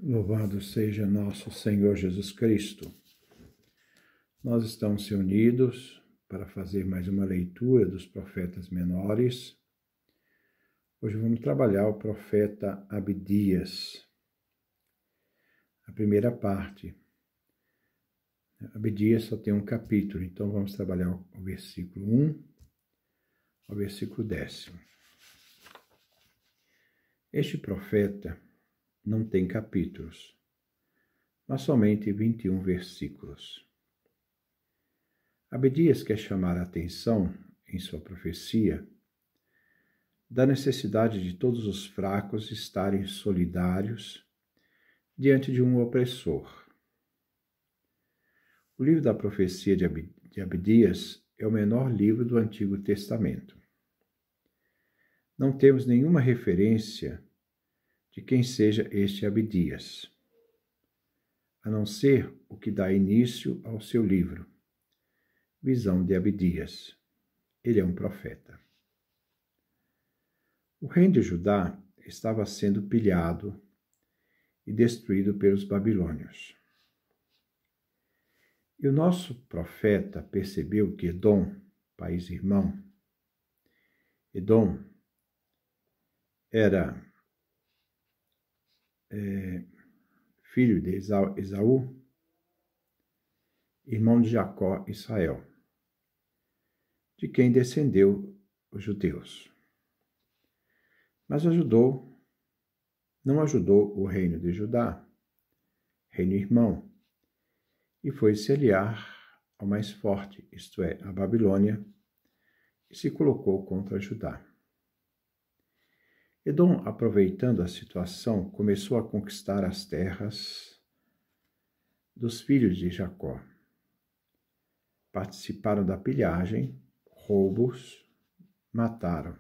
Louvado seja nosso Senhor Jesus Cristo. Nós estamos reunidos para fazer mais uma leitura dos profetas menores. Hoje vamos trabalhar o profeta Abdias. A primeira parte. Abdias só tem um capítulo, então vamos trabalhar o versículo 1 ao versículo 10. Este profeta não tem capítulos, mas somente 21 versículos. Abdias quer chamar a atenção, em sua profecia, da necessidade de todos os fracos estarem solidários diante de um opressor. O livro da profecia de Abdias é o menor livro do Antigo Testamento. Não temos nenhuma referência de quem seja este Abdias, a não ser o que dá início ao seu livro, Visão de Abdias. Ele é um profeta. O reino de Judá estava sendo pilhado e destruído pelos babilônios. E o nosso profeta percebeu que Edom, país irmão, Edom era filho de Esaú, irmão de Jacó e Israel, de quem descendeu os judeus. Mas não ajudou o reino de Judá, reino irmão, e foi se aliar ao mais forte, isto é, a Babilônia, e se colocou contra Judá. Edom, aproveitando a situação, começou a conquistar as terras dos filhos de Jacó. Participaram da pilhagem, roubos, mataram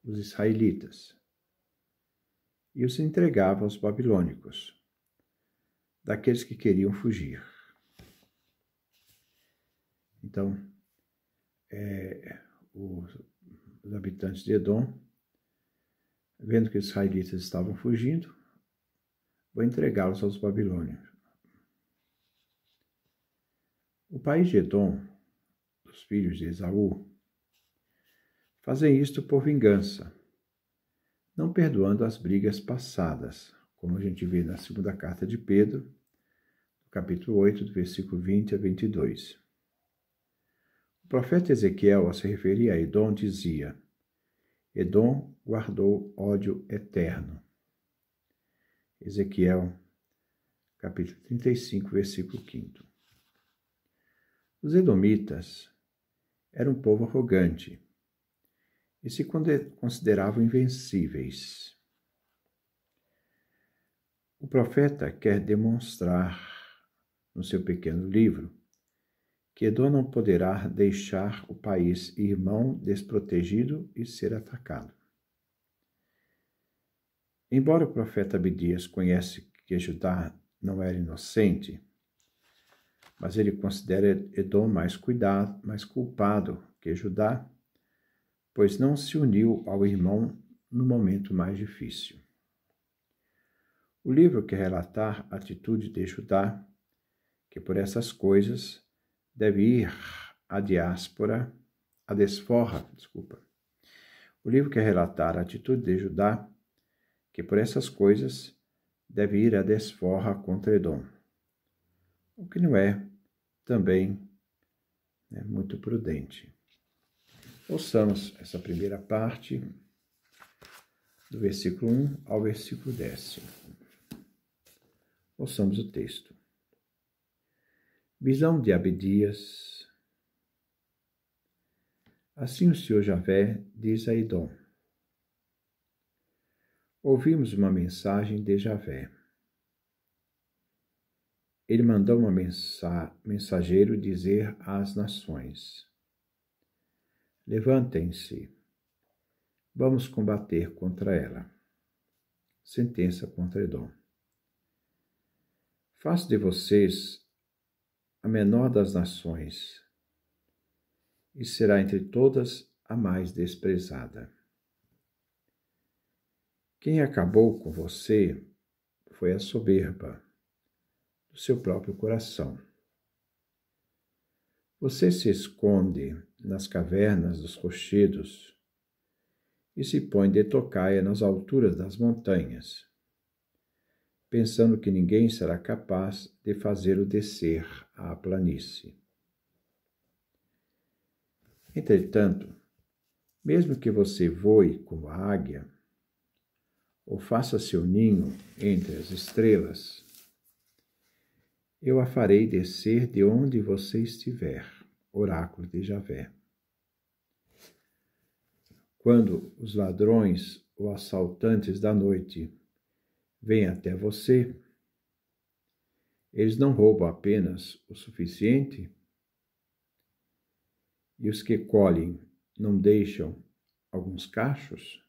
os israelitas e os entregavam aos babilônicos, daqueles que queriam fugir. Então, os habitantes de Edom, vendo que os israelitas estavam fugindo, vão entregá-los aos babilônios. O país de Edom, os filhos de Esaú, fazem isto por vingança, não perdoando as brigas passadas, como a gente vê na segunda carta de Pedro, no capítulo 8, do versículo 20 a 22. O profeta Ezequiel, ao se referir a Edom, dizia: Edom guardou ódio eterno. Ezequiel, capítulo 35, versículo 5. Os edomitas eram um povo arrogante e se consideravam invencíveis. O profeta quer demonstrar, no seu pequeno livro, que Edom não poderá deixar o país irmão desprotegido e ser atacado. Embora o profeta Abdias conhece que Judá não era inocente, mas ele considera Edom mais culpado que Judá, pois não se uniu ao irmão no momento mais difícil. O livro quer relatar a atitude de Judá, que por essas coisas deve ir à desforra. O livro quer relatar a atitude de Judá, que por essas coisas deve ir à desforra contra Edom, o que não é também muito prudente. Ouçamos essa primeira parte, do versículo 1 ao versículo 10. Ouçamos o texto. Visão de Abdias. Assim o Senhor Javé diz a Edom: ouvimos uma mensagem de Javé. Ele mandou um mensageiro dizer às nações: levantem-se, vamos combater contra ela. Sentença contra Edom. Faço de vocês a menor das nações, e será entre todas a mais desprezada. Quem acabou com você foi a soberba do seu próprio coração. Você se esconde nas cavernas dos rochedos e se põe de tocaia nas alturas das montanhas, pensando que ninguém será capaz de fazê-lo descer à planície. Entretanto, mesmo que você voe como a águia, ou faça seu ninho entre as estrelas, eu a farei descer de onde você estiver, oráculo de Javé. Quando os ladrões ou assaltantes da noite vêm até você, eles não roubam apenas o suficiente? E os que colhem não deixam alguns cachos?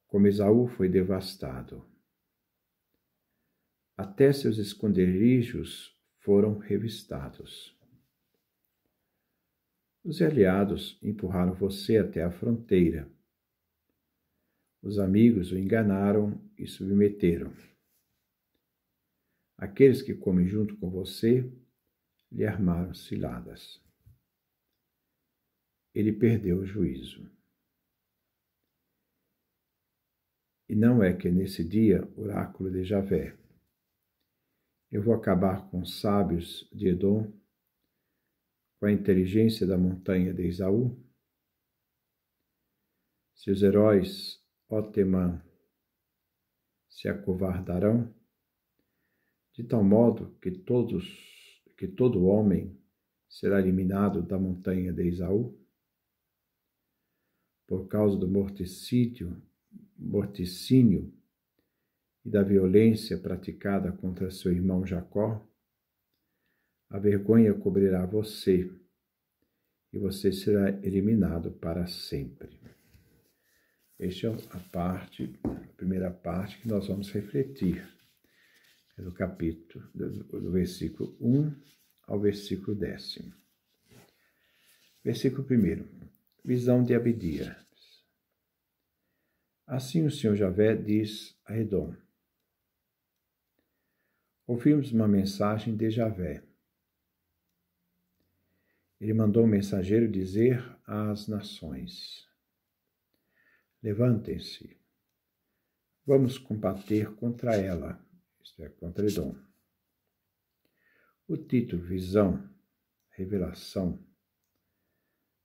Como Esaú foi devastado, até seus esconderijos foram revistados. Os aliados empurraram você até a fronteira. Os amigos o enganaram e submeteram. Aqueles que comem junto com você lhe armaram ciladas. Ele perdeu o juízo. E não é que nesse dia, oráculo de Javé, eu vou acabar com os sábios de Edom, com a inteligência da montanha de Esaú? Se os heróis, ó Temã, se acovardarão, de tal modo que todo homem será eliminado da montanha de Esaú, por causa do morticínio e da violência praticada contra seu irmão Jacó, a vergonha cobrirá você, e você será eliminado para sempre. Esta é a primeira parte que nós vamos refletir. É do capítulo, do versículo 1 ao versículo 10. Versículo 1. Visão de Abdias. Assim o Senhor Javé diz a Edom. Ouvimos uma mensagem de Javé. Ele mandou um mensageiro dizer às nações: levantem-se, vamos combater contra ela, isto é, contra Edom. O título visão, revelação,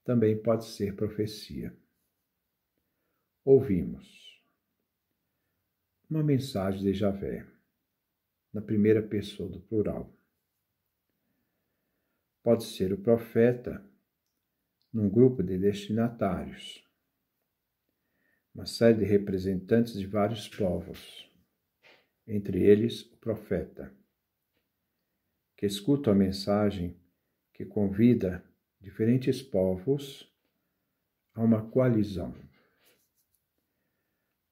também pode ser profecia. Ouvimos uma mensagem de Javé, na primeira pessoa do plural. Pode ser o profeta num grupo de destinatários, uma série de representantes de vários povos, entre eles o profeta, que escuta a mensagem que convida diferentes povos a uma coalizão.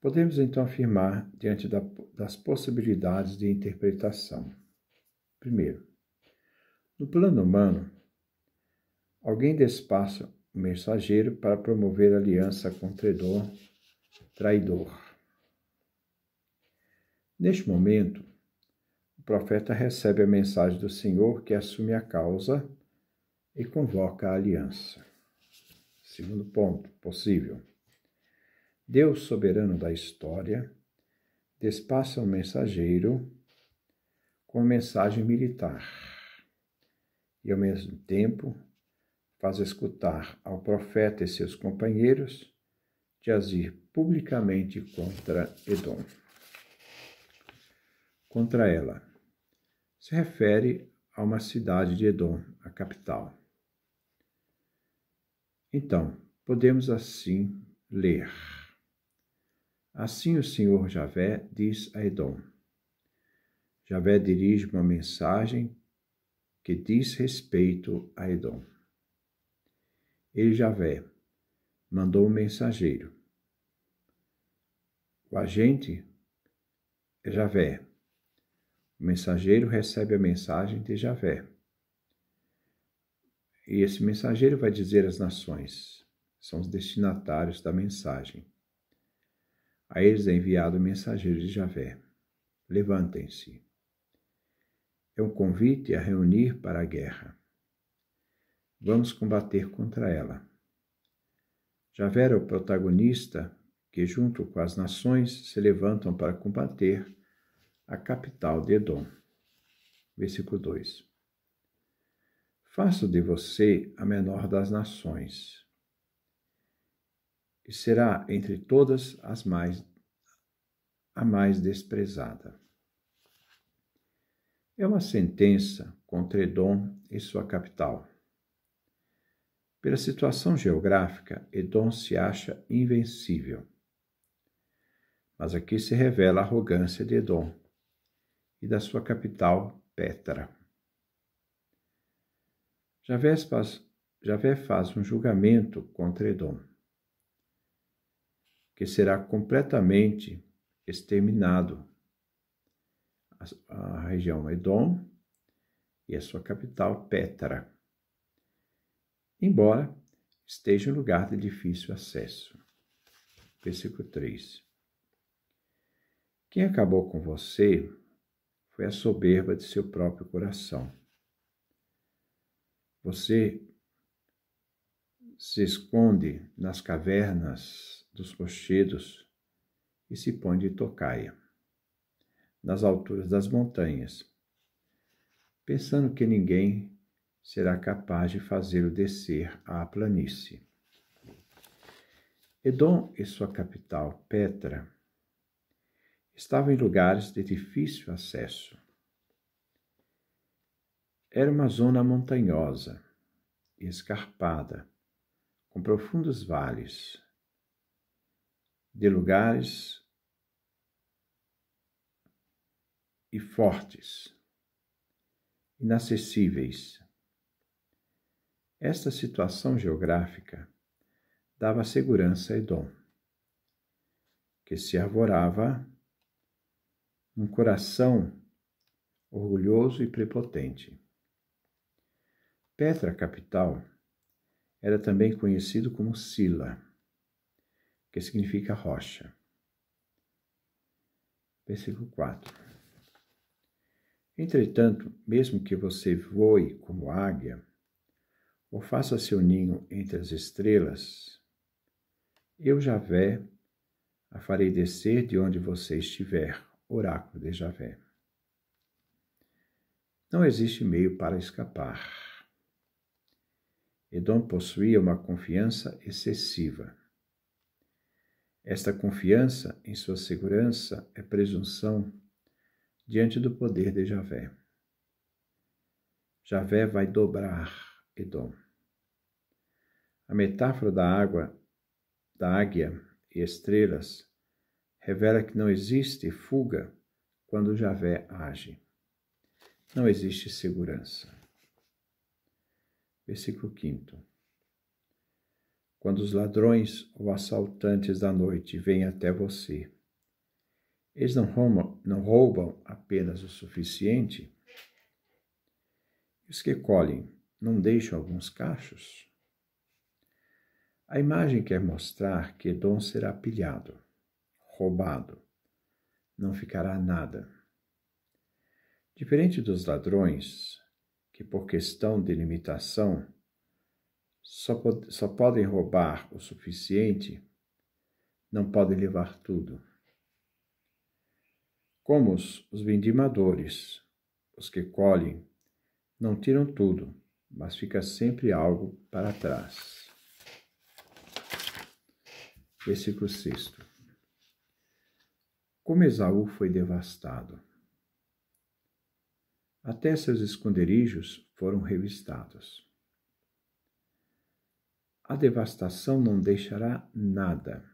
Podemos então afirmar diante das possibilidades de interpretação. Primeiro, no plano humano, alguém despacha o mensageiro para promover aliança com o traidor. Neste momento, o profeta recebe a mensagem do Senhor, que assume a causa e convoca a aliança. Segundo ponto possível. Deus, soberano da história, despacha um mensageiro com mensagem militar e, ao mesmo tempo, faz escutar ao profeta e seus companheiros de agir publicamente contra Edom. Contra ela se refere a uma cidade de Edom, a capital. Então, podemos assim ler. Assim o Senhor Javé diz a Edom. Javé dirige uma mensagem que diz respeito a Edom. Ele, Javé, mandou um mensageiro. O agente é Javé. O mensageiro recebe a mensagem de Javé. E esse mensageiro vai dizer às nações, são os destinatários da mensagem. A eles é enviado o mensageiro de Javé. Levantem-se. É um convite a reunir para a guerra. Vamos combater contra ela. Javé é o protagonista que, junto com as nações, se levantam para combater a capital de Edom. Versículo 2. Faço de você a menor das nações, e será entre todas a mais desprezada. É uma sentença contra Edom e sua capital. Pela situação geográfica, Edom se acha invencível. Mas aqui se revela a arrogância de Edom e da sua capital, Petra. Javé faz um julgamento contra Edom, que será completamente exterminado. A região Edom e a sua capital, Petra, embora esteja em lugar de difícil acesso. Versículo 3. Quem acabou com você foi a soberba de seu próprio coração. Você se esconde nas cavernas dos rochedos e se põe de tocaia, nas alturas das montanhas, pensando que ninguém será capaz de fazê-lo descer à planície. Edom e sua capital, Petra, estavam em lugares de difícil acesso. Era uma zona montanhosa e escarpada, com profundos vales, de lugares e fortes, inacessíveis. Esta situação geográfica dava segurança a Edom, que se arvorava um coração orgulhoso e prepotente. Petra, capital, era também conhecido como Sila, que significa rocha. Versículo 4. Entretanto, mesmo que você voe como águia, ou faça seu ninho entre as estrelas, eu, Javé, a farei descer de onde você estiver, oráculo de Javé. Não existe meio para escapar. Edom possuía uma confiança excessiva. Esta confiança em sua segurança é presunção diante do poder de Javé. Javé vai dobrar Edom. A metáfora da águia e estrelas revela que não existe fuga quando Javé age. Não existe segurança. Versículo 5. Quando os ladrões ou assaltantes da noite vêm até você, eles não roubam apenas o suficiente? Os que colhem não deixam alguns cachos? A imagem quer mostrar que Edom será pilhado, roubado, não ficará nada. Diferente dos ladrões, que por questão de limitação só podem roubar o suficiente, não podem levar tudo. Como os vindimadores, os que colhem, não tiram tudo, mas fica sempre algo para trás. Versículo 6. Como Esaú foi devastado. Até seus esconderijos foram revistados. A devastação não deixará nada.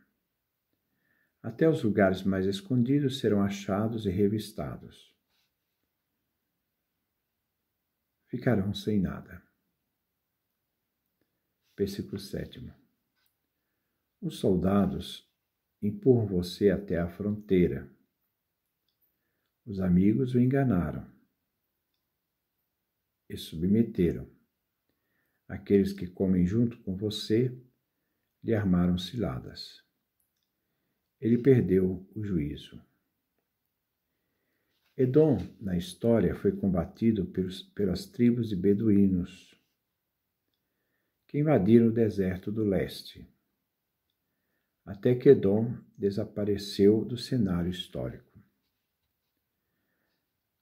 Até os lugares mais escondidos serão achados e revistados. Ficarão sem nada. Versículo 7. Os soldados empurram você até a fronteira. Os amigos o enganaram e submeteram. Aqueles que comem junto com você lhe armaram ciladas. ele perdeu o juízo. Edom, na história, foi combatido pelas tribos de beduínos, que invadiram o deserto do leste, até que Edom desapareceu do cenário histórico.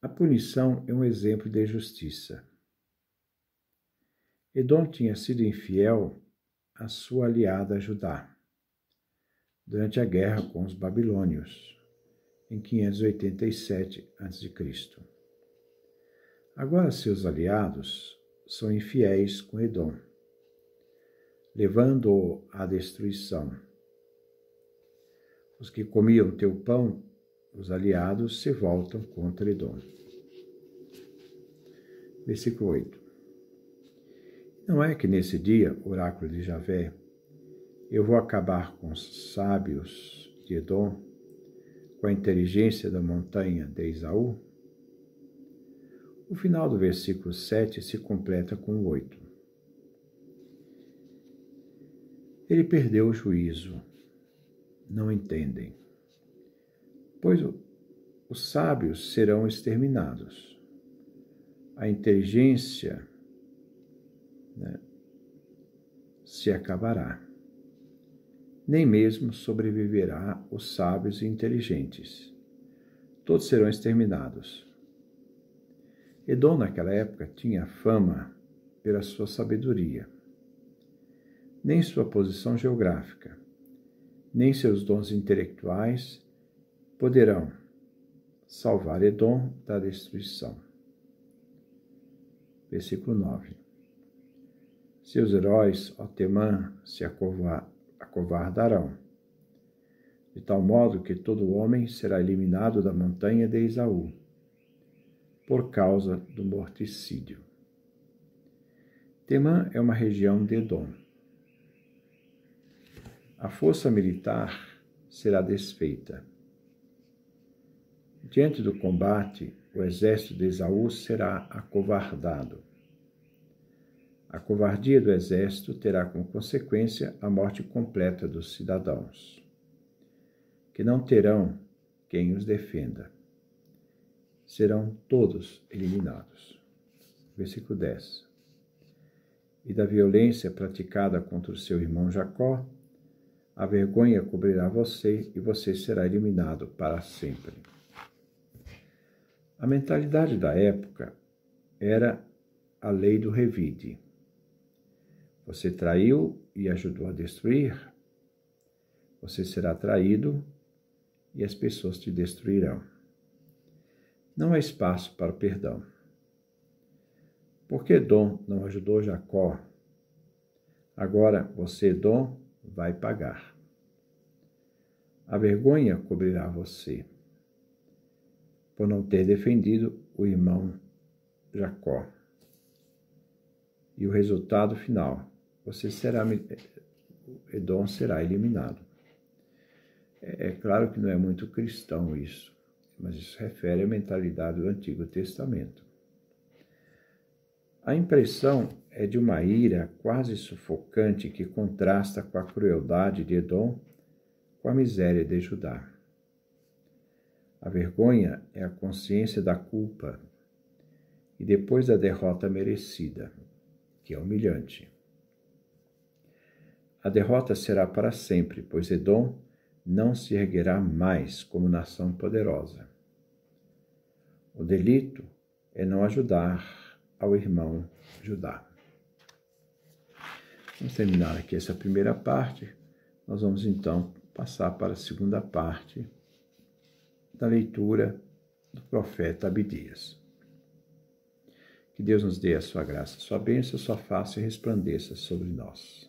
A punição é um exemplo de justiça. Edom tinha sido infiel à sua aliada Judá, durante a guerra com os babilônios, em 587 a.C. Agora seus aliados são infiéis com Edom, levando-o à destruição. Os que comiam teu pão, os aliados, se voltam contra Edom. Versículo 8. Não é que nesse dia, oráculo de Javé, eu vou acabar com os sábios de Edom, com a inteligência da montanha de Esaú? O final do versículo 7 se completa com o 8. Ele perdeu o juízo, não entendem, pois os sábios serão exterminados. A inteligência se acabará. Nem mesmo sobreviverá os sábios e inteligentes. Todos serão exterminados. Edom, naquela época, tinha fama pela sua sabedoria. Nem sua posição geográfica, nem seus dons intelectuais poderão salvar Edom da destruição. Versículo 9. Seus heróis, ó Temã, se acovardarão, de tal modo que todo homem será eliminado da montanha de Esaú, por causa do morticídio. Temã é uma região de Edom. A força militar será desfeita. Diante do combate, o exército de Esaú será acovardado. A covardia do exército terá como consequência a morte completa dos cidadãos, que não terão quem os defenda. Serão todos eliminados. Versículo 10. E da violência praticada contra o seu irmão Jacó, a vergonha cobrirá você e você será eliminado para sempre. A mentalidade da época era a lei do revide. Você traiu e ajudou a destruir, você será traído e as pessoas te destruirão. Não há espaço para o perdão. Porque Edom não ajudou Jacó, agora você, Edom, vai pagar. A vergonha cobrirá você, por não ter defendido o irmão Jacó. E o resultado final, Edom será eliminado. É claro que não é muito cristão isso, mas isso refere à mentalidade do Antigo Testamento. A impressão é de uma ira quase sufocante que contrasta com a crueldade de Edom, com a miséria de Judá. A vergonha é a consciência da culpa e depois da derrota merecida, que é humilhante. A derrota será para sempre, pois Edom não se erguerá mais como nação poderosa. O delito é não ajudar ao irmão Judá. Vamos terminar aqui essa primeira parte. Nós vamos então passar para a segunda parte da leitura do profeta Abdias. Que Deus nos dê a sua graça, a sua bênção, a sua face resplandeça sobre nós.